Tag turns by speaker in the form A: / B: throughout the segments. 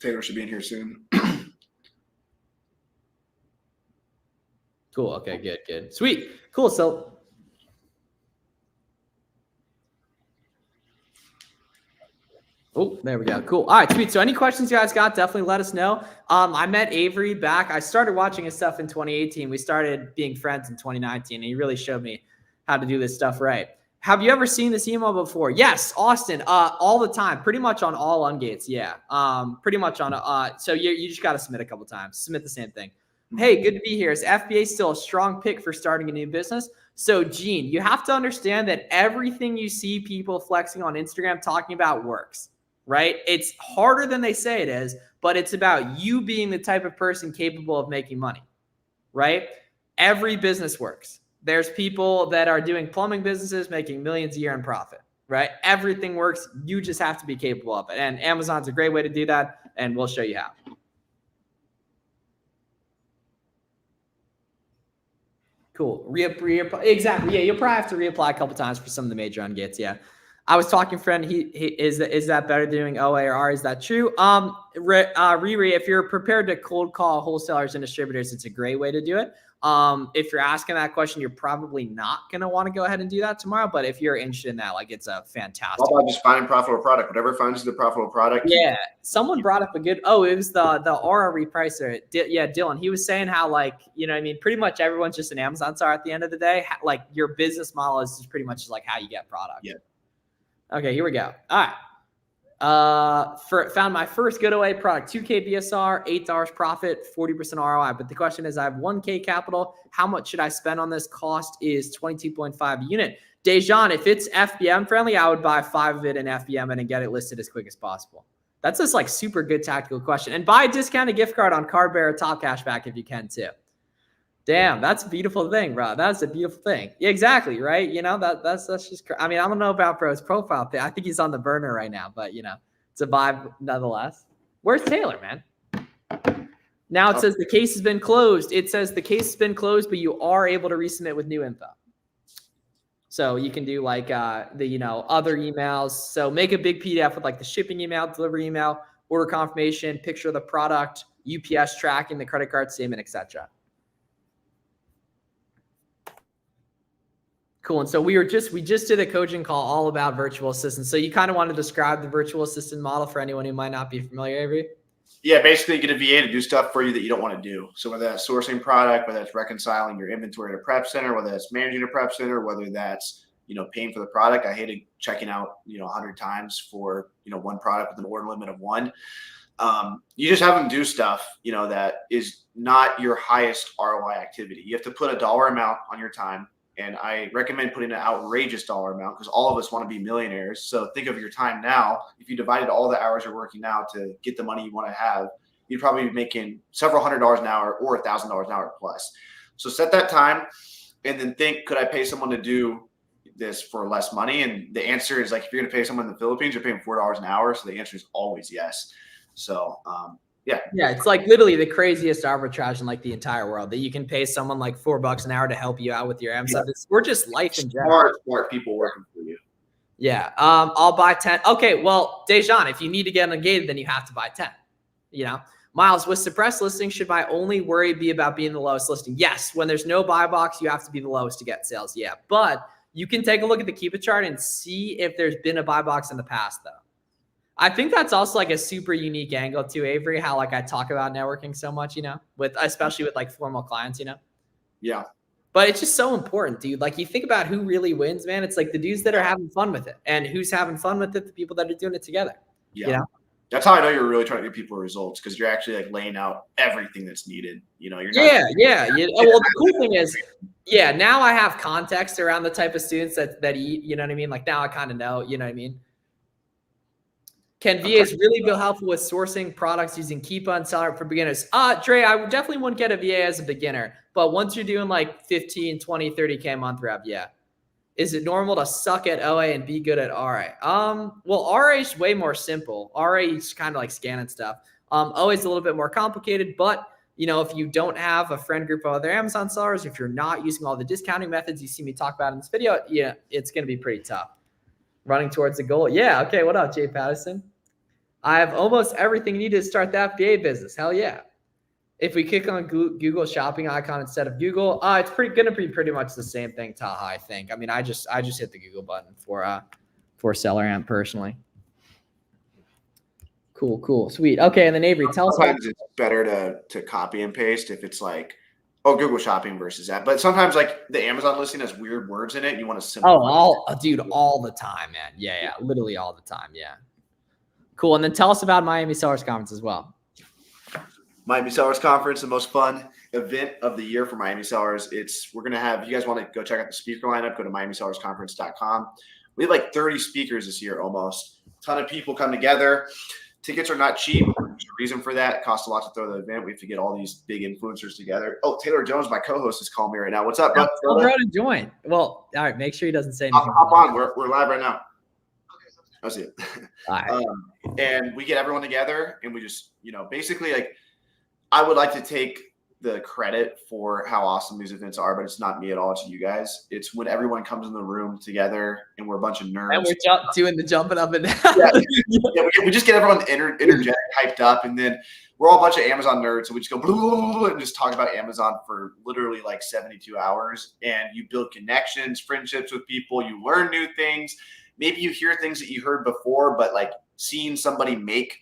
A: Taylor should be in here soon.
B: Cool. Okay, good. Sweet. Cool. So there we go. Cool. All right, sweet. So any questions you guys got, definitely let us know. I met Avery back. I started watching his stuff in 2018. We started being friends in 2019, and he really showed me how to do this stuff right. Have you ever seen this email before? Yes, Austin, all the time, pretty much on all ungates. Yeah, pretty much on. So you just got to submit a couple times. Submit the same thing. Hey, good to be here. Is FBA still a strong pick for starting a new business? So, Gene, you have to understand that everything you see people flexing on Instagram talking about works, right? It's harder than they say it is, but it's about you being the type of person capable of making money, right? Every business works. There's people that are doing plumbing businesses making millions a year in profit, right? Everything works. You just have to be capable of it. And Amazon's a great way to do that, and we'll show you how. Cool. Exactly. Yeah, you'll probably have to reapply a couple times for some of the major ungates. Yeah. I was talking, friend. Is that better doing OA or R? Is that true? Riri, if you're prepared to cold call wholesalers and distributors, it's a great way to do it. If you're asking that question, you're probably not going to want to go ahead and do that tomorrow. But if you're interested in that, like, it's a fantastic.
A: How about just finding profitable product? Whatever finds you the profitable product.
B: Yeah. Someone brought up a good, it was the Aura repricer. Yeah, Dylan. He was saying how, like, you know what I mean? Pretty much everyone's just an Amazon star at the end of the day. Like, your business model is just pretty much just like how you get product.
A: Yeah.
B: Okay, here we go. All right. Found my first good OA product, 2K BSR, $8 profit, 40% ROI. But the question is, I have 1K capital. How much should I spend on this? Cost is 22.5 a unit. Dejan, if it's FBM friendly, I would buy 5 of it in FBM and get it listed as quick as possible. That's just like super good tactical question. And buy a discounted gift card on Cardbearer Top Cashback if you can too. Damn, that's a beautiful thing, bro. That's a beautiful thing. Yeah, exactly, right? You know, that's just, I mean, I don't know about bro's profile thing. I think he's on the burner right now, but, you know, it's a vibe nonetheless. Where's Taylor, man? Now it says the case has been closed. It says the case has been closed, but you are able to resubmit with new info. So you can do like the, you know, other emails. So make a big PDF with like the shipping email, delivery email, order confirmation, picture of the product, UPS tracking, the credit card statement, etc. Cool. And so we just did a coaching call all about virtual assistants. So you kind of want to describe the virtual assistant model for anyone who might not be familiar, Avery?
A: Yeah, basically you get a VA to do stuff for you that you don't want to do. So whether that's sourcing product, whether that's reconciling your inventory at a prep center, whether that's managing a prep center, whether that's, you know, paying for the product. I hated checking out, you know, 100 times for, you know, one product with an order limit of 1. You just have them do stuff, you know, that is not your highest ROI activity. You have to put a dollar amount on your time. And I recommend putting an outrageous dollar amount because all of us want to be millionaires. So think of your time now. If you divided all the hours you're working now to get the money you want to have, you'd probably be making several $100s an hour or $1,000 an hour plus. So set that time and then think, could I pay someone to do this for less money? And the answer is, like, if you're going to pay someone in the Philippines, you're paying $4 an hour. So the answer is always yes. So, yeah,
B: it's like literally the craziest arbitrage in like the entire world that you can pay someone like $4 an hour to help you out with your Amazon. Yeah. We're just life in general.
A: Smart people working for you.
B: Yeah. I'll buy 10. Okay. Well, Dejan, if you need to get ungated, then you have to buy 10, you know. Miles, with suppressed listings, should my only worry be about being the lowest listing? Yes. When there's no buy box, you have to be the lowest to get sales. Yeah. But you can take a look at the Keep It chart and see if there's been a buy box in the past though. I think that's also like a super unique angle too, Avery, how like I talk about networking so much, you know, especially with like formal clients, you know?
A: Yeah.
B: But it's just so important, dude. Like you think about who really wins, man. It's like the dudes that are having fun with it. And who's having fun with it? The people that are doing it together.
A: Yeah.
B: You know?
A: That's how I know you're really trying to get people results, because you're actually like laying out everything that's needed. You know, you're not.
B: Yeah. Well, the cool thing is, yeah, now I have context around the type of students that eat, you know what I mean? Like now I kind of know, you know what I mean? Can VAs really be helpful with sourcing products using Keepa and Seller for beginners? Dre, I definitely wouldn't get a VA as a beginner. But once you're doing like 15, 20, 30K a month rev, yeah. Is it normal to suck at OA and be good at RA? Well, RA is way more simple. RA is kind of like scanning stuff. OA is a little bit more complicated, but you know, if you don't have a friend group of other Amazon sellers, if you're not using all the discounting methods you see me talk about in this video, yeah, it's going to be pretty tough. Running towards the goal. Yeah. Okay. What up, Jay Patterson? I have almost everything needed to start the FBA business. Hell yeah. If we click on Google shopping icon instead of Google, it's gonna be pretty much the same thing, Taha, I think. I mean, I just hit the Google button for Seller Amp personally. Cool, sweet. Okay, and then Avery, tell us.
A: Sometimes it's better to copy and paste if it's like, Google Shopping versus that. But sometimes like the Amazon listing has weird words in it. You want to simplify.
B: Dude, all the time, man. Yeah, literally all the time. Yeah. Cool. And then tell us about Miami Sellers Conference as well.
A: Miami Sellers Conference, the most fun event of the year for Miami Sellers. We're going to have, if you guys want to go check out the speaker lineup, go to MiamiSellersConference.com. We have like 30 speakers this year almost. A ton of people come together. Tickets are not cheap. There's a reason for that. It costs a lot to throw the event. We have to get all these big influencers together. Oh, Taylor Jones, my co-host, is calling me right now. What's up, bro?
B: Tell bro to join. Well, all right. Make sure he doesn't say anything.
A: Hop on. We're live right now. I'll see it.
B: All right.
A: And we get everyone together, and we just, basically like, I would like to take the credit for how awesome these events are, but it's not me at all. It's you guys. It's when everyone comes in the room together and we're a bunch of nerds.
B: And we're doing the jumping up and down.
A: Yeah, we just get everyone energetic, hyped up, and then we're all a bunch of Amazon nerds, so we just go blah, blah, blah, blah, and just talk about Amazon for literally like 72 hours. And you build connections, friendships with people. You learn new things. Maybe you hear things that you heard before, but like seeing somebody make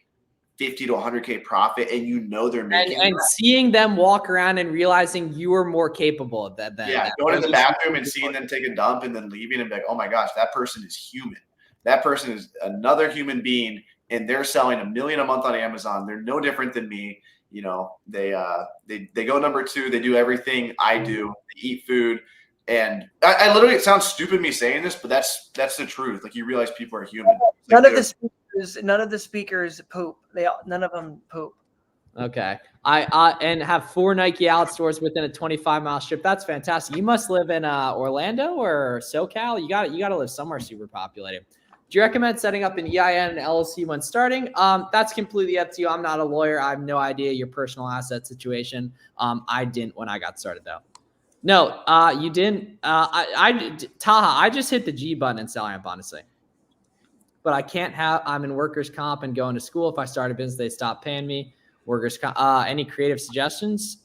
A: 50 to 100K profit, and they're making
B: and seeing them walk around and realizing you are more capable of that.
A: Going to the bathroom and seeing them take a dump and then leaving and be like, oh my gosh, that person is human. That person is another human being, and they're selling $1 million a month on Amazon. They're no different than me. They go number 2. They do everything I do. They eat food. And I literally, it sounds stupid me saying this, but that's the truth. Like, you realize people are human.
C: None of the speakers poop. None of them poop.
B: Okay. And have 4 Nike Out stores within a 25-mile strip. That's fantastic. You must live in Orlando or SoCal. You got to live somewhere super populated. Do you recommend setting up an EIN and LLC when starting? That's completely up to you. I'm not a lawyer. I have no idea your personal asset situation. I didn't when I got started though. No, you didn't. Taha, I just hit the G button in Seller Amp, honestly. But I can't I'm in workers' comp and going to school. If I start a business, they stop paying me. Workers' comp. Any creative suggestions?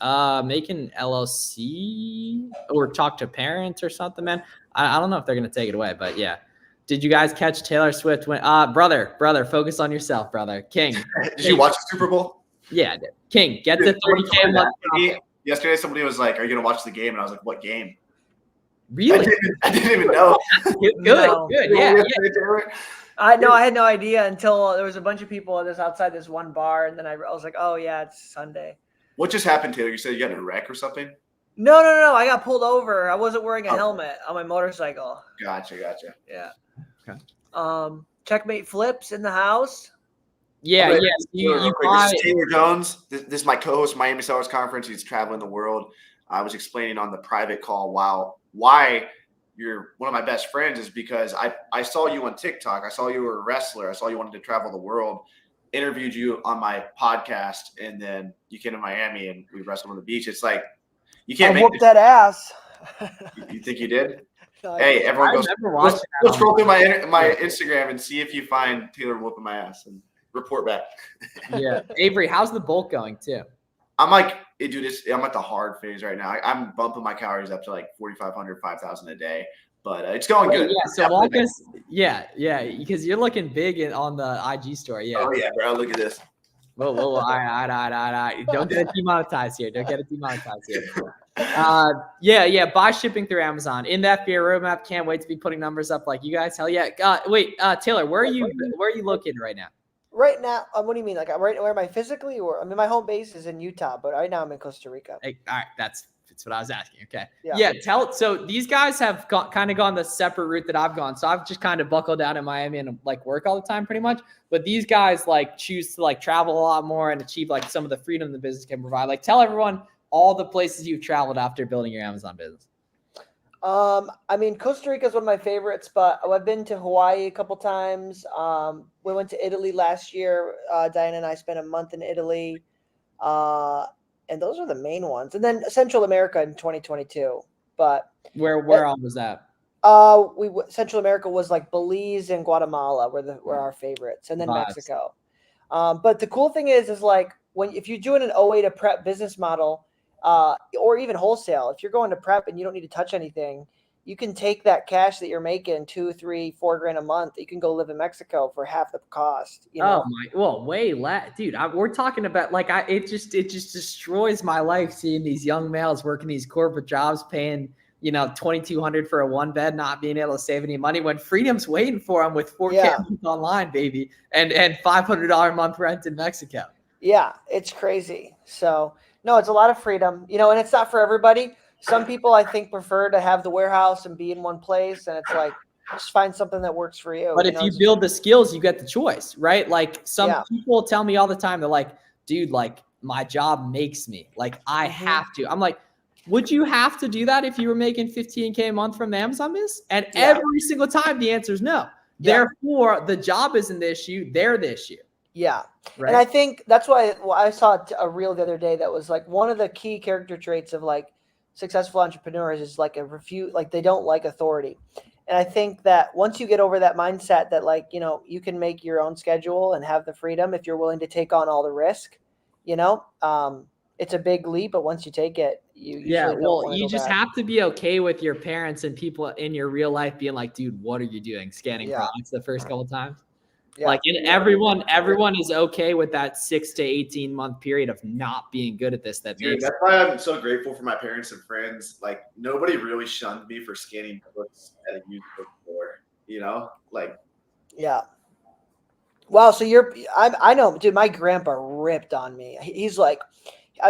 B: Make an LLC or talk to parents or something, man. I don't know if they're going to take it away, but yeah. Did you guys catch Taylor Swift when, brother, focus on yourself, brother. King.
A: Did you watch the Super Bowl?
B: Yeah, I did. King, get the 30K a month.
A: Yesterday, somebody was like, are you going to watch the game? And I was like, what game?
B: Really?
A: I didn't even know.
B: Good. Yeah.
C: I had no idea until there was a bunch of people outside this one bar, and then I was like, oh yeah, it's Sunday.
A: What just happened, Taylor? You said you got in a wreck or something?
C: No. I got pulled over. I wasn't wearing a helmet on my motorcycle.
A: Gotcha.
C: Yeah.
B: Okay.
C: Checkmate flips in the house.
B: Yeah.
A: You this is Taylor Jones. This is my co-host, Miami Sellers Conference. He's traveling the world. I was explaining on the private call why you're one of my best friends is because I saw you on TikTok. I saw you were a wrestler. I saw you wanted to travel the world. Interviewed you on my podcast, and then you came to Miami and we wrestled on the beach. It's like you can't
C: whoop that ass.
A: You think you did? Hey, everyone goes. Let's scroll through my Instagram and see if you find Taylor whooping my ass and report back.
B: Yeah, Avery, how's the bulk going too?
A: I'm like, dude, I'm at the hard phase right now. I'm bumping my calories up to like 4,500, 5,000 a day, but it's going good.
B: Yeah, so walk us. Yeah, because you're looking big on the IG story. Yeah.
A: Oh yeah, bro. Look at this.
B: Whoa. All right. Don't get it demonetized here. Buy shipping through Amazon in the FBA roadmap. Can't wait to be putting numbers up like you guys. Hell yeah. Wait, Taylor, where are you located right now?
C: Right now, what do you mean? Like, where am I physically? Or I mean, my home base is in Utah, but right now I'm in Costa Rica.
B: Hey, all right, that's what I was asking. Okay, yeah. So these guys have kind of gone the separate route that I've gone. So I've just kind of buckled down in Miami and like work all the time, pretty much. But these guys like choose to like travel a lot more and achieve like some of the freedom the business can provide. Like, tell everyone all the places you've traveled after building your Amazon business.
C: I mean, Costa Rica is one of my favorites, but I've been to Hawaii a couple times. We went to Italy last year. Diana and I spent a month in Italy. And those are the main ones. And then Central America in 2022. But
B: where all was that?
C: Central America was like Belize and Guatemala were our favorites, and then Mexico. But the cool thing is like if you're doing an OA to prep business model, or even wholesale, if you're going to prep and you don't need to touch anything, you can take that cash that you're making, 2, 3, 4 grand a month. You can go live in Mexico for half the cost. You know?
B: Oh my, well, way less, dude. We're talking about like it just destroys my life seeing these young males working these corporate jobs, paying $2,200 for a 1-bed, not being able to save any money when freedom's waiting for them with 4K online, baby, and $500 a month rent in Mexico.
C: Yeah, it's crazy. So no, it's a lot of freedom, and it's not for everybody. Some people I think prefer to have the warehouse and be in one place, and it's like just find something that works for you.
B: But if you build the skills, you get the choice, right? Like some people tell me all the time, they're like, dude, like my job makes me, like I have to. I'm like, would you have to do that if you were making $15K a month from the Amazon business? And every single time the answer is no. Therefore, the job isn't the issue, they're the issue.
C: Yeah.
B: Right?
C: And I think that's why I saw a reel the other day that was like one of the key character traits of like successful entrepreneurs is like like they don't like authority. And I think that once you get over that mindset that like, you can make your own schedule and have the freedom if you're willing to take on all the risk, it's a big leap, but once you take it, you
B: just have to be okay with your parents and people in your real life being like, dude, what are you doing? Scanning products the first couple of times. Yeah. Like everyone is okay with that 6 to 18 month period of not being good at this.
A: That's why I'm so grateful for my parents and friends. Like nobody really shunned me for scanning books at a used bookstore,
C: Yeah. Wow. So I know, dude, my grandpa ripped on me. He's like,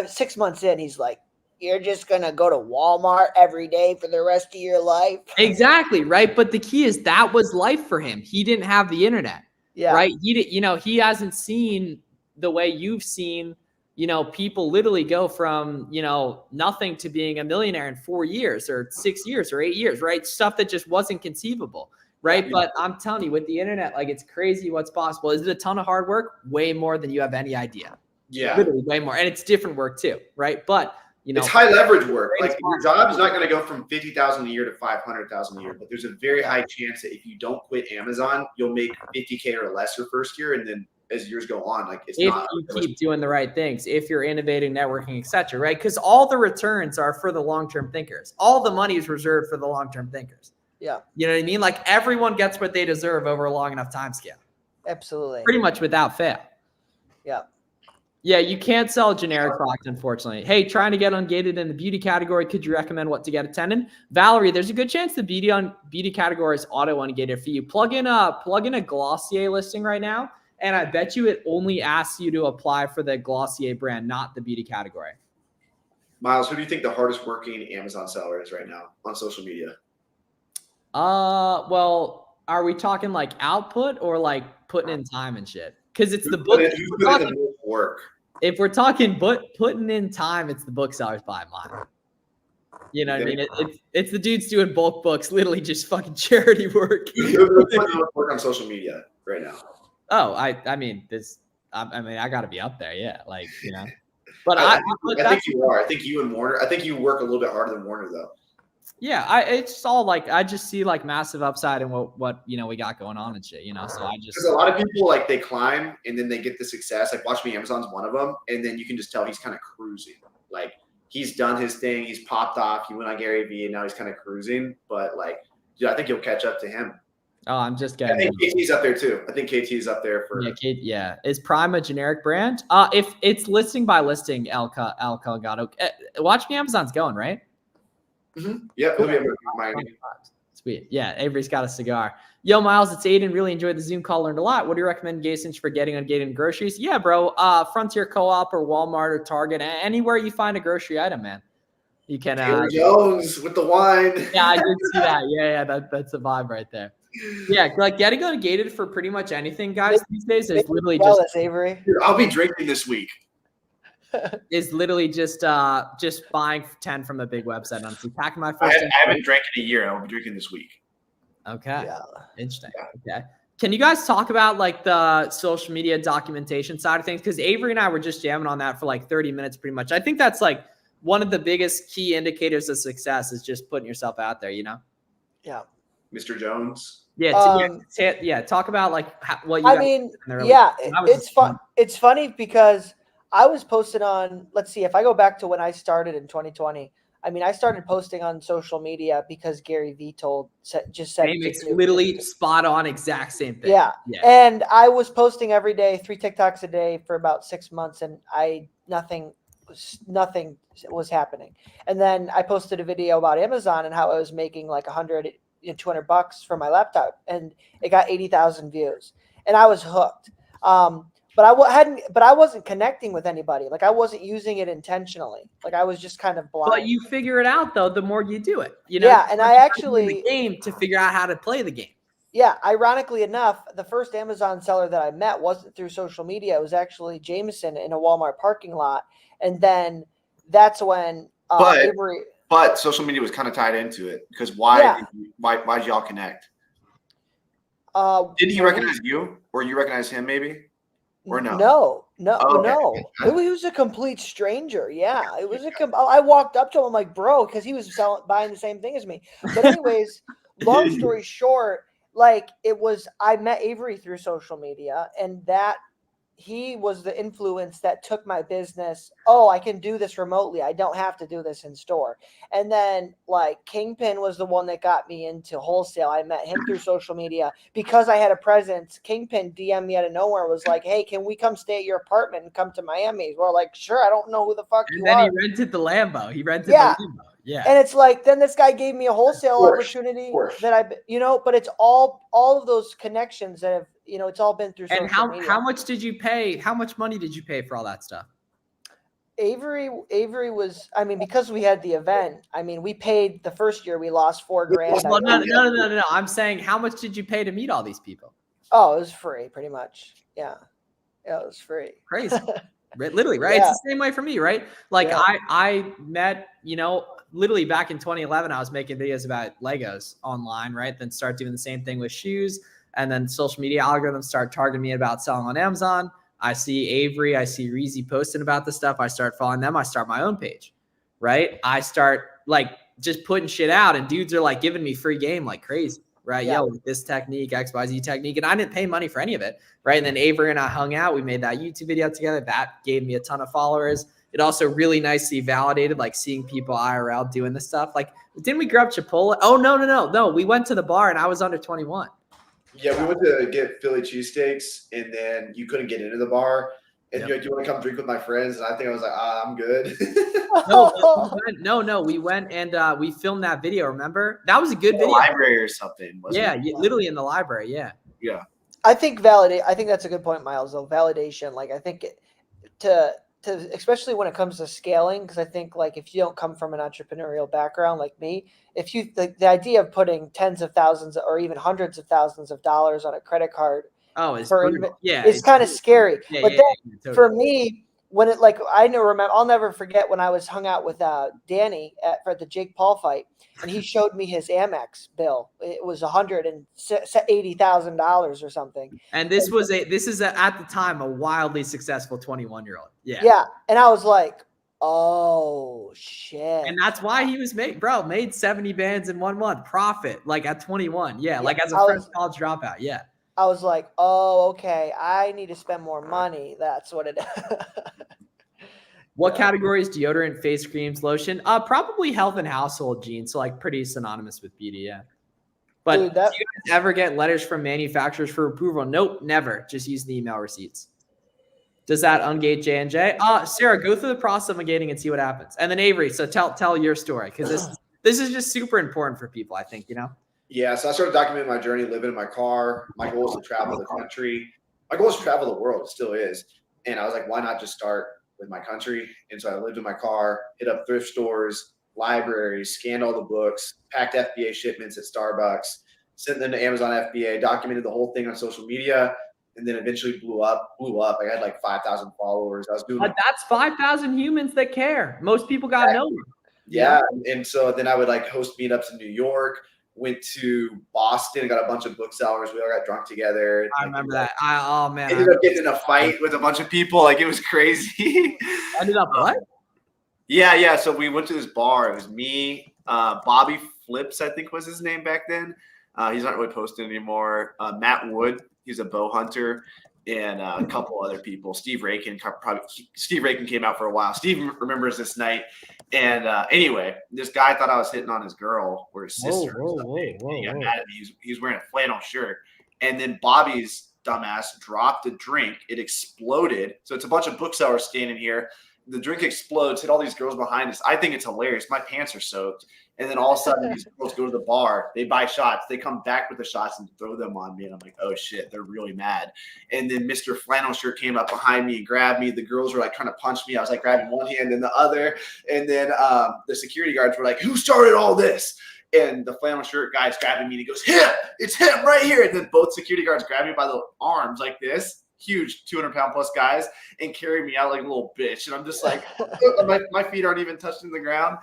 C: 6 months in, he's like, you're just going to go to Walmart every day for the rest of your life.
B: Exactly. Right. But the key is that was life for him. He didn't have the internet. Yeah. Right. He hasn't seen the way you've seen, people literally go from, nothing to being a millionaire in 4 years or 6 years or 8 years, right? Stuff that just wasn't conceivable. Right. Yeah. But I'm telling you, with the internet, like it's crazy what's possible. Is it a ton of hard work? Way more than you have any idea.
A: Yeah.
B: Literally way more. And it's different work too. Right. But
A: it's high leverage work. Like your job is not going to go from 50,000 a year to 500,000 a year, but there's a very high chance that if you don't quit Amazon, you'll make 50K or less your first year, and then as years go on, like it's not.
B: If you keep doing the right things, if you're innovating, networking, etc., right? Because all the returns are for the long-term thinkers. All the money is reserved for the long-term thinkers.
C: Yeah,
B: you know what I mean. Like everyone gets what they deserve over a long enough time scale.
C: Absolutely.
B: Pretty much without fail.
C: Yeah.
B: Yeah, you can't sell a generic product, unfortunately. Hey, trying to get ungated in the beauty category, could you recommend what to get attended? Valerie, there's a good chance the beauty category is auto ungated for you. Plug in a Glossier listing right now, and I bet you it only asks you to apply for the Glossier brand, not the beauty category.
A: Miles, who do you think the hardest working Amazon seller is right now on social media?
B: Well, are we talking like output or like putting in time and shit? Because it's the book.
A: Work.
B: If we're talking putting in time, it's the booksellers by a mile. You know what I mean? It's the dudes doing bulk books, literally just fucking charity work.
A: Work on social media right now.
B: Oh, I mean, I got to be up there, yeah. Like, But
A: I think you are. I think you and Warner. I think you work a little bit harder than Warner, though.
B: Yeah, it's all like I just see like massive upside in what we got going on and shit, So I just
A: because a lot of people like they climb and then they get the success. Like Watch Me Amazon's one of them, and then you can just tell he's kind of cruising. Like he's done his thing, he's popped off. He went on Gary Vee, and now he's kind of cruising. But like, dude, I think you'll catch up to him.
B: Oh, I'm just getting.
A: I think KT's up there too. I think KT's up there for.
B: Yeah. Is Prime a generic brand? If it's listing by listing, El Colgado. Watch Me Amazon's going, right?
A: Mm-hmm. Yeah, he'll be able to remind me.
B: Sweet. Yeah, Avery's got a cigar. Yo, Miles, it's Aiden. Really enjoyed the Zoom call. Learned a lot. What do you recommend, Gasonch, for getting ungated groceries? Yeah, bro. Frontier Co-op or Walmart or Target. Anywhere you find a grocery item, man. You can.
A: Taylor Jones with the wine.
B: Yeah, I did see that. Yeah, that's a vibe right there. Yeah, like getting ungated for pretty much anything, guys, these days is literally just.
C: Avery.
A: Dude, I'll be drinking this week.
B: Is literally just buying 10 from a big website. Honestly, packing my first.
A: I haven't drank in a year. I'll be drinking this week.
B: Okay. Yeah. Interesting. Yeah. Okay. Can you guys talk about like the social media documentation side of things? Because Avery and I were just jamming on that for like 30 minutes, pretty much. I think that's like one of the biggest key indicators of success is just putting yourself out there.
C: Yeah.
A: Mr. Jones.
B: Talk about like what you.
C: I
B: guys
C: mean,
B: did in the early
C: yeah,
B: days. That was
C: it's fun. It's funny because I was posted on. Let's see, if I go back to when I started in 2020, I mean, I started posting on social media because Gary Vee just said to
B: It's
C: do.
B: literally spot on, exact same thing.
C: Yeah. And I was posting every day, 3 TikToks a day for about 6 months, and nothing was happening. And then I posted a video about Amazon and how I was making like 100, $200 for my laptop, and it got 80,000 views, and I was hooked. But I wasn't connecting with anybody. Like I wasn't using it intentionally. Like I was just kind of blind.
B: But you figure it out though, the more you do it.
C: Yeah, and I actually
B: the game to figure out how to play the game.
C: Yeah, ironically enough, the first Amazon seller that I met wasn't through social media. It was actually Jameson in a Walmart parking lot, and then that's when Avery.
A: But social media was kind of tied into it because why did y'all connect? Did he recognize you, or you recognize him, maybe? Or no?
C: No.
A: Okay.
C: He was a complete stranger. Yeah, it was I walked up to him, I'm like, bro, because he was buying the same thing as me. But anyways, long story short, like I met Avery through social media, and that he was the influence that took my business. Oh, I can do this remotely. I don't have to do this in store. And then like Kingpin was the one that got me into wholesale. I met him through social media because I had a presence. Kingpin DM'd me out of nowhere, was like, hey, can we come stay at your apartment and come to Miami? We're like, sure. I don't know who the fuck you are.
B: And then he rented the Lambo. The Lambo. Yeah.
C: And it's like, then this guy gave me a wholesale opportunity that but it's all of those connections that have, it's all been through social media.
B: And how much did you pay? How much money did you pay for all that stuff?
C: Avery was, I mean, because we had the event, I mean, we paid the first year, we lost $4,000.
B: Well, no. I'm saying, how much did you pay to meet all these people?
C: Oh, it was free, pretty much. Yeah. Yeah, it was free.
B: Crazy. Literally, right? Yeah. It's the same way for me, right? Like I met, literally back in 2011, I was making videos about Legos online, right? Then start doing the same thing with shoes. And then social media algorithms start targeting me about selling on Amazon. I see Avery, I see Reezy posting about the stuff. I start following them. I start my own page, right? I start like just putting shit out, and dudes are like giving me free game like crazy, right? Yeah, with this technique, XYZ technique. And I didn't pay money for any of it, right? And then Avery and I hung out. We made that YouTube video together. That gave me a ton of followers. It also really nicely validated, like seeing people IRL doing this stuff. Like, didn't we grab Chipotle? Oh, no. We went to the bar and I was under 21.
A: Yeah, we went to get Philly cheesesteaks, and then you couldn't get into the bar. And you're like, do you want to come drink with my friends? And I think I was like, I'm good.
B: No. We went and we filmed that video, remember? That was a good video.
A: Library or something.
B: Wasn't it? Literally in the library, yeah.
C: I think that's a good point, Miles, though. Validation, like I think to especially when it comes to scaling, because I think like if you don't come from an entrepreneurial background like me, if you the idea of putting tens of thousands or even hundreds of thousands of dollars on a credit card it's kind of scary. But then for me, when it I'll never forget when I was hung out with Danny for the Jake Paul fight, and he showed me his Amex bill. It was $180,000 or something.
B: And this is at the time a wildly successful 21-year-old. Yeah.
C: Yeah, and I was like, oh shit.
B: And that's why he was made 70 bands in 1 month profit, like at 21. Yeah, like as a fresh college dropout. Yeah.
C: I was like, oh, okay, I need to spend more money. That's what it is.
B: What categories? Deodorant, face creams, lotion? Probably health and household, Gene. So like pretty synonymous with beauty, yeah. But do you guys ever get letters from manufacturers for approval? Nope, never. Just use the email receipts. Does that ungate J&J? Sarah, go through the process of ungating and see what happens. And then Avery, so tell your story, because this is just super important for people, I think,
A: Yeah, so I started documenting my journey, living in my car. My goal is to travel the country. My goal is to travel the world. It still is. And I was like, why not just start with my country? And so I lived in my car, hit up thrift stores, libraries, scanned all the books, packed FBA shipments at Starbucks, sent them to Amazon FBA, documented the whole thing on social media, and then eventually blew up. I had like 5,000 followers. I was doing
B: that's 5,000 humans that care. Most people got to know you.
A: Yeah. And so then I would like host meetups in New York, went to Boston, got a bunch of booksellers. We all got drunk together.
B: I remember that.
A: Ended up getting in a fight with a bunch of people. Like it was crazy.
B: Ended up what?
A: Yeah. So we went to this bar. It was me, Bobby Flips, I think was his name back then. He's not really posting anymore. Matt Wood, he's a bow hunter, and a couple other people. Steve Rakin came out for a while. Steve remembers this night. And anyway, this guy thought I was hitting on his girl or his sister. He got mad at me. He's wearing a flannel shirt. And then Bobby's dumbass dropped a drink. It exploded. So it's a bunch of booksellers standing here. The drink explodes, hit all these girls behind us. I think it's hilarious. My pants are soaked. And then all of a sudden, these girls go to the bar. They buy shots. They come back with the shots and throw them on me. And I'm like, oh, shit, they're really mad. And then Mr. Flannel Shirt came up behind me and grabbed me. The girls were like trying to punch me. I was like grabbing one hand and the other. And then the security guards were like, who started all this? And the flannel shirt guy's grabbing me and he goes, him! It's him right here. And then both security guards grab me by the arms like this, huge 200-pound plus guys, and carry me out like a little bitch. And I'm just like, my feet aren't even touching the ground.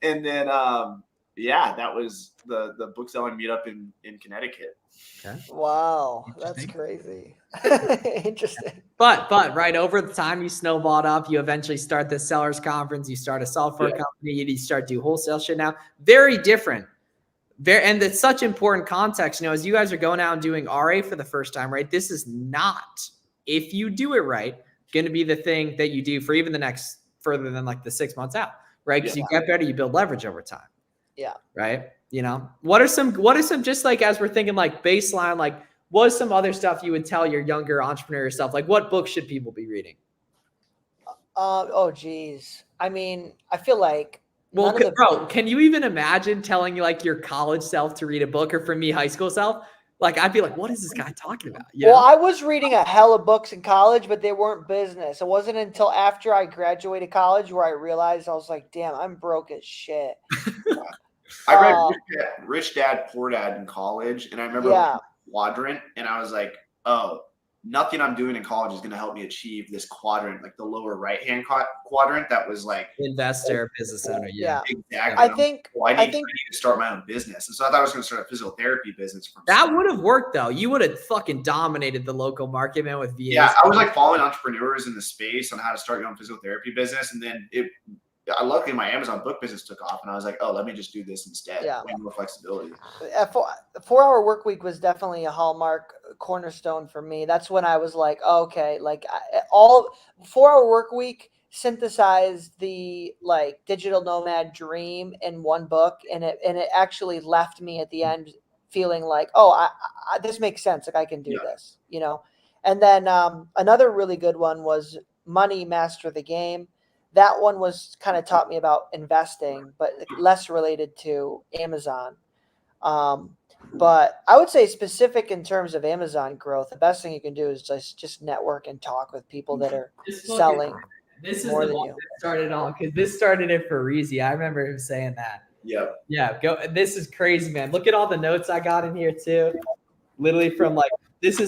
A: And then, that was the book selling meetup in Connecticut.
B: Okay.
C: Wow, that's crazy. Interesting.
B: But right over the time you snowballed up, you eventually start the sellers conference, you start a software company, you start do wholesale shit now. Very different. And it's such important context, as you guys are going out and doing RA for the first time, right? This is not, if you do it right, going to be the thing that you do for even the next further than like the 6 months out, right? Because you get better, you build leverage over time.
C: Yeah.
B: Right. What are some just like, as we're thinking like baseline, like what's some other stuff you would tell your younger entrepreneur stuff? Like what books should people be reading?
C: Oh geez. I mean, I feel like,
B: well, bro, can you even imagine telling like your college self to read a book, or for me, high school self? Like, I'd be like, what is this guy talking about?
C: Well, I was reading a hell of books in college, but they weren't business. It wasn't until after I graduated college where I realized I was like, damn, I'm broke as shit.
A: I read Rich Dad, Poor Dad in college, and I remember quadrant, and I was like, oh, nothing I'm doing in college is going to help me achieve this quadrant, like the lower right-hand quadrant that was like
B: investor, business owner. Yeah,
A: exactly.
C: I think
A: I need to start my own business. And so I thought I was going to start a physical therapy business.
B: That would have worked though. You would have fucking dominated the local market, man, with VAs.
A: Yeah, I was like following entrepreneurs in the space on how to start your own physical therapy business. And then luckily my Amazon book business took off, and I was like, oh, let me just do this instead.
C: Yeah.
A: Way more flexibility.
C: A 4-hour work week was definitely a hallmark cornerstone for me. That's when I was like, oh, okay, like all 4-hour work week synthesized the like digital nomad dream in one book. And it actually left me at the end feeling like, oh, I this makes sense. Like I can do this, And then another really good one was Money Master the Game. That one was kind of taught me about investing, but less related to Amazon. But I would say specific in terms of Amazon growth, the best thing you can do is just network and talk with people that are selling.
B: This is the one that started all, because this started it for Reezy. I remember him saying that.
A: Yep.
B: Yeah. This is crazy, man. Look at all the notes I got in here too. Literally from like,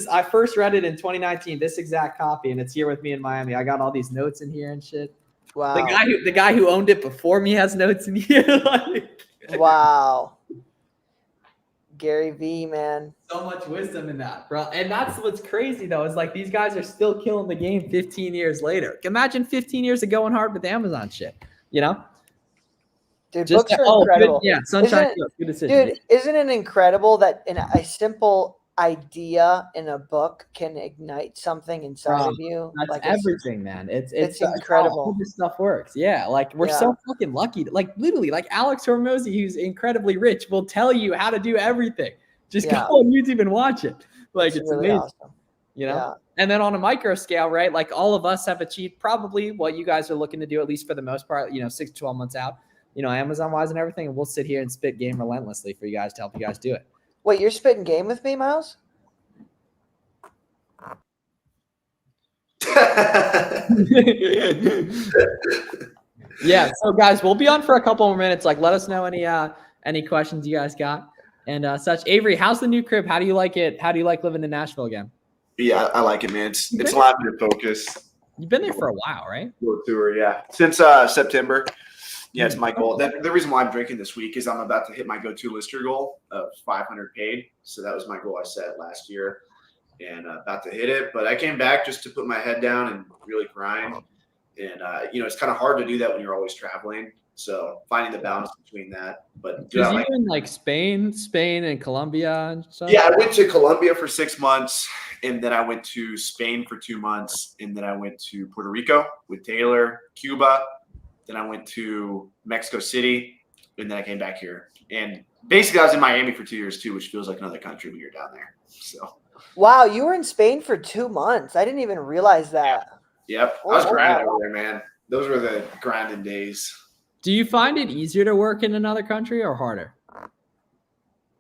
B: I first read it in 2019, this exact copy, and it's here with me in Miami. I got all these notes in here and shit.
C: Wow.
B: The guy who owned it before me has notes in here.
C: Wow. Gary V, man.
B: So much wisdom in that, bro. And that's what's crazy though, is like these guys are still killing the game 15 years later. Imagine 15 years of going hard with Amazon shit,
C: Dude, books are incredible.
B: Sunshine. Good decision.
C: Dude, isn't it incredible that in a simple idea in a book can ignite something inside of you?
B: That's
C: like
B: everything, man. It's
C: incredible.
B: How this stuff works. Yeah, like we're so fucking lucky. Like literally, like Alex Hormozy, who's incredibly rich, will tell you how to do everything. Just go on YouTube and watch it. Like it's really amazing. Awesome. And then on a micro scale, right? Like all of us have achieved probably what you guys are looking to do, at least for the most part. 6 to 12 months out. Amazon wise and everything, and we'll sit here and spit game relentlessly for you guys to help you guys do it.
C: Wait, you're spitting game with me, Miles?
B: Yeah. So guys, we'll be on for a couple more minutes. Like, let us know any questions you guys got and such. Avery, how's the new crib? How do you like it? How do you like living in Nashville again?
A: Yeah, I like it, man. It's allowed me to focus.
B: You've been there for a while, right?
A: Tour, yeah. Since September. Yeah, it's my goal. The reason why I'm drinking this week is I'm about to hit my go-to lister goal of 500 paid. So that was my goal I set last year, and about to hit it. But I came back just to put my head down and really grind. And it's kind of hard to do that when you're always traveling. So finding the balance between that. But
B: Because you in like Spain and Colombia and stuff?
A: yeah, I went to Colombia for 6 months, and then I went to Spain for 2 months, and then I went to Puerto Rico with Taylor, Cuba. Then I went to Mexico City, and then I came back here. And basically, I was in Miami for 2 years too, which feels like another country when you're down there. So.
C: Wow, you were in Spain for 2 months. I didn't even realize that.
A: Yep, I was grinding over there, man. Those were the grinding days.
B: Do you find it easier to work in another country or harder?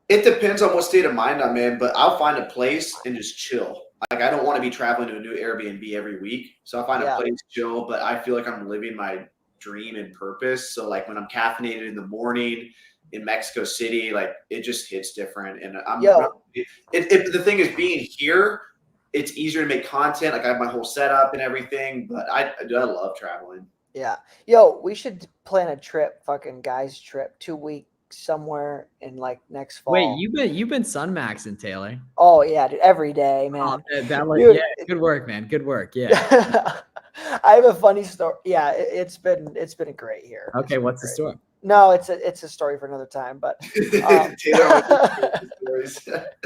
A: It depends on what state of mind I'm in, but I'll find a place and just chill. Like, I don't want to be traveling to a new Airbnb every week. So I'll find a place chill, but I feel like I'm living my dream and purpose. So like when I'm caffeinated in the morning in Mexico City, like it just hits different. And the thing is, being here, it's easier to make content. Like I have my whole setup and everything, but I love traveling.
C: Yeah. Yo, we should plan a trip, fucking guys trip, 2 weeks somewhere in like next fall.
B: Wait, you've been Sunmaxing, Taylor.
C: Oh yeah, dude, every day, man.
B: Dude, yeah, good work, man. Good work. Yeah.
C: I have a funny story. Yeah, it's been great here.
B: Okay, what's the story?
C: No, it's a story for another time, but
B: I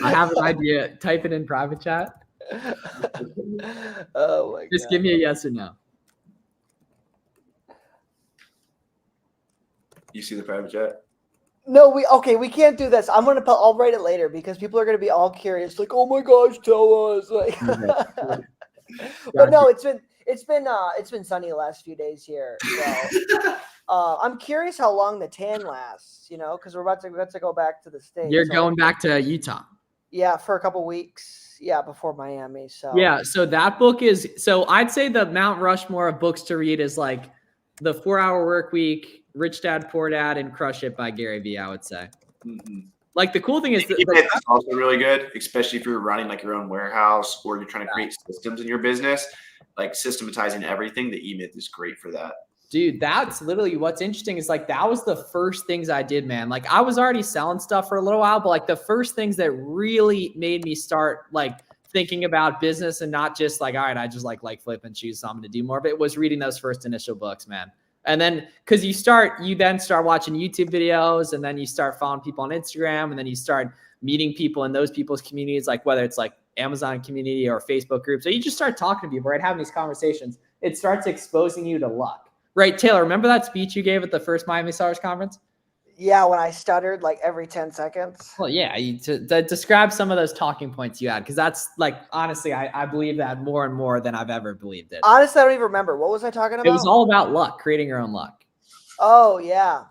B: have an idea. Type it in private chat.
C: Oh my God.
B: Just give me a yes or no.
A: You see the private chat?
C: No, we can't do this. I'll write it later because people are gonna be all curious, like, oh my gosh, tell us. Like, but no, it's been sunny the last few days here. So I'm curious how long the tan lasts, because we're about to go back to the States.
B: You're going back to Utah.
C: Yeah, for a couple weeks. Yeah, before Miami. So
B: yeah, so that book is I'd say the Mount Rushmore of books to read is like The 4-Hour Work Week, Rich Dad, Poor Dad, and Crush It by Gary Vee, I would say. Mm-hmm. Like the cool thing is
A: that's also really good, especially if you're running like your own warehouse or you're trying to create systems in your business. Like systematizing everything, the E-Myth is great for that.
B: Dude, that's literally what's interesting is like that was the first things I did, man. Like I was already selling stuff for a little while, but like the first things that really made me start like thinking about business and not just like, all right, I just like flipping shoes, so I'm going to do more of it, was reading those first initial books, man. And then because you then start watching YouTube videos, and then you start following people on Instagram, and then you start meeting people in those people's communities, like whether it's like Amazon community or Facebook groups. So you just start talking to people, right? Having these conversations. It starts exposing you to luck. Right, Taylor, remember that speech you gave at the first Miami Sellers Conference?
C: Yeah, when I stuttered like every 10 seconds.
B: Well, yeah, describe some of those talking points you had, because that's like, honestly, I believe that more and more than I've ever believed it.
C: Honestly, I don't even remember. What was I talking about?
B: It was all about luck, creating your own luck.
C: Oh, yeah.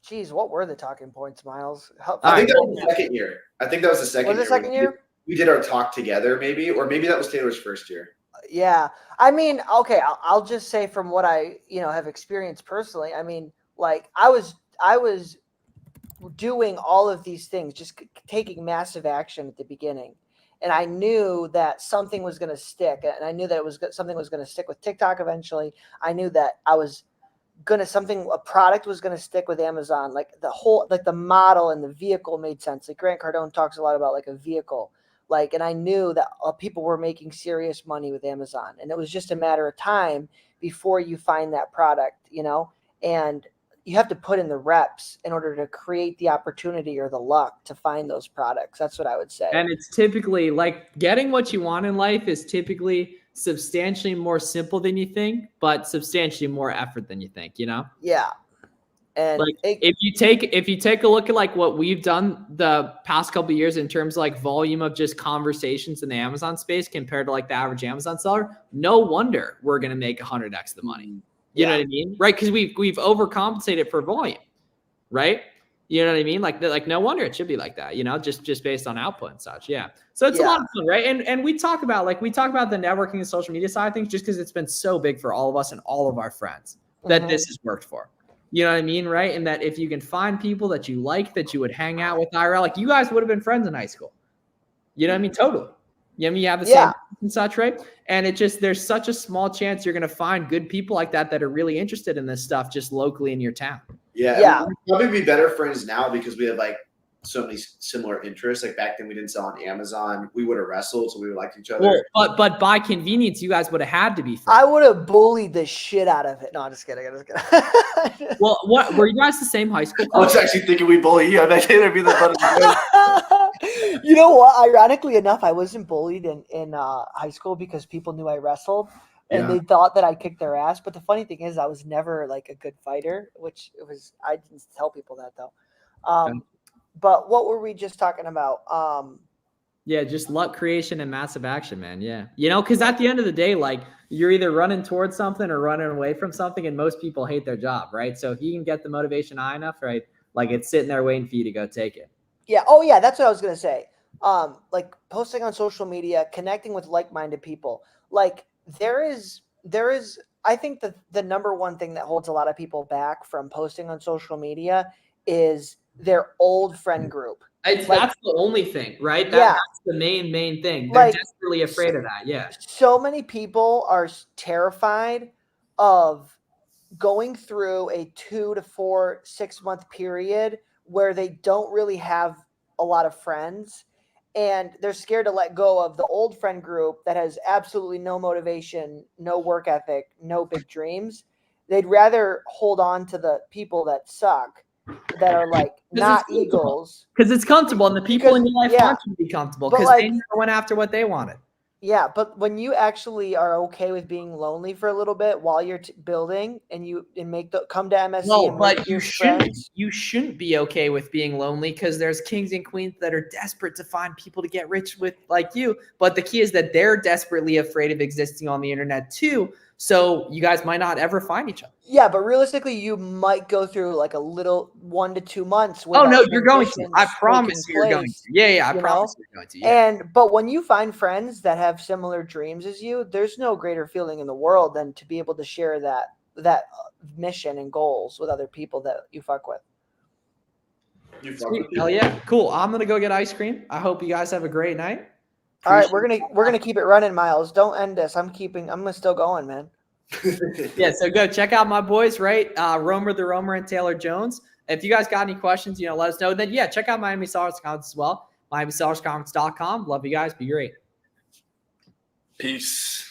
C: Geez, what were the talking points, Miles?
A: I think that was the second year. Was
C: the second year?
A: We did our talk together, maybe, or maybe that was Taylor's first year.
C: Yeah. I mean, okay, I'll just say from what I, have experienced personally, I mean, like I was doing all of these things, just taking massive action at the beginning. And I knew that something was going to stick. And I knew that something was going to stick with TikTok eventually. I knew that a product was going to stick with Amazon. Like the model and the vehicle made sense. Like Grant Cardone talks a lot about like a vehicle. And I knew that people were making serious money with Amazon, and it was just a matter of time before you find that product, and you have to put in the reps in order to create the opportunity or the luck to find those products. That's what I would say.
B: And it's typically like getting what you want in life is typically substantially more simple than you think, but substantially more effort than you think,
C: Yeah. And
B: like if you take a look at like what we've done the past couple of years in terms of like volume of just conversations in the Amazon space compared to like the average Amazon seller, no wonder we're going to make 100x the money. You know what I mean? Right. Cause we've overcompensated for volume, right? You know what I mean? Like no wonder it should be like that, just based on output and such. Yeah. So it's a lot of fun, right? And we talk about the networking and social media side of things, just cause it's been so big for all of us and all of our friends that this has worked for. You know what I mean? Right. And that if you can find people that you like, that you would hang out with IRL, like you guys would have been friends in high school. You know what I mean? Totally. You have the same and such, right? And there's such a small chance you're going to find good people like that are really interested in this stuff just locally in your town.
A: Yeah. We'd probably be better friends now because we have like so many similar interests. Like back then, we didn't sell on Amazon. We would have wrestled, so we would like each other.
B: Well, but by convenience, you guys would have had to be friends.
C: I would have bullied the shit out of it. No, I'm just kidding. I'm just kidding.
B: Well, what were you guys the same high school?
A: I was actually thinking we bully you. I bet it'd be the fun of the
C: You know what? Ironically enough, I wasn't bullied in high school because people knew I wrestled and
A: Yeah.
C: they thought that I'd kick their ass. But the funny thing is, I was never like a good fighter, which it was. I didn't tell people that though. But what were we just talking about?
B: Yeah, just luck creation and massive action, man. Yeah. Because at the end of the day, like you're either running towards something or running away from something, and most people hate their job, right? So if you can get the motivation high enough, right, like it's sitting there waiting for you to go take it.
C: Yeah. Oh, yeah. That's what I was gonna say. Like posting on social media, connecting with like-minded people. Like there is. I think that the number one thing that holds a lot of people back from posting on social media is their old friend group.
B: That's the only thing, right? That's the main thing. They're desperately afraid of that. Yeah.
C: So many people are terrified of going through a 2 to 4, 6 month period where they don't really have a lot of friends. And they're scared to let go of the old friend group that has absolutely no motivation, no work ethic, no big dreams. They'd rather hold on to the people that suck, that are like not Eagles.
B: Because it's comfortable, and the people in your life want you to be comfortable because they never went after what they wanted.
C: Yeah, but when you actually are okay with being lonely for a little bit while you're building, and come to MSC.
B: No, but you shouldn't be okay with being lonely because there's kings and queens that are desperate to find people to get rich with like you. But the key is that they're desperately afraid of existing on the internet too. So you guys might not ever find each other.
C: Yeah, but realistically, you might go through like a little 1 to 2 months.
B: Oh no, you're going to. I promise you're going to. Yeah, I promise you're going to. Yeah.
C: But when you find friends that have similar dreams as you, there's no greater feeling in the world than to be able to share that mission and goals with other people that you fuck with.
B: Hell yeah, cool. I'm gonna go get ice cream. I hope you guys have a great night.
C: All right, we're gonna keep it running, Miles. Don't end this. I'm still going, man.
B: Yeah, so go check out my boys, right? Romer the Romer and Taylor Jones. If you guys got any questions, let us know. Then check out Miami Sellers Conference as well. MiamiSellersConference.com. Love you guys. Be great.
A: Peace.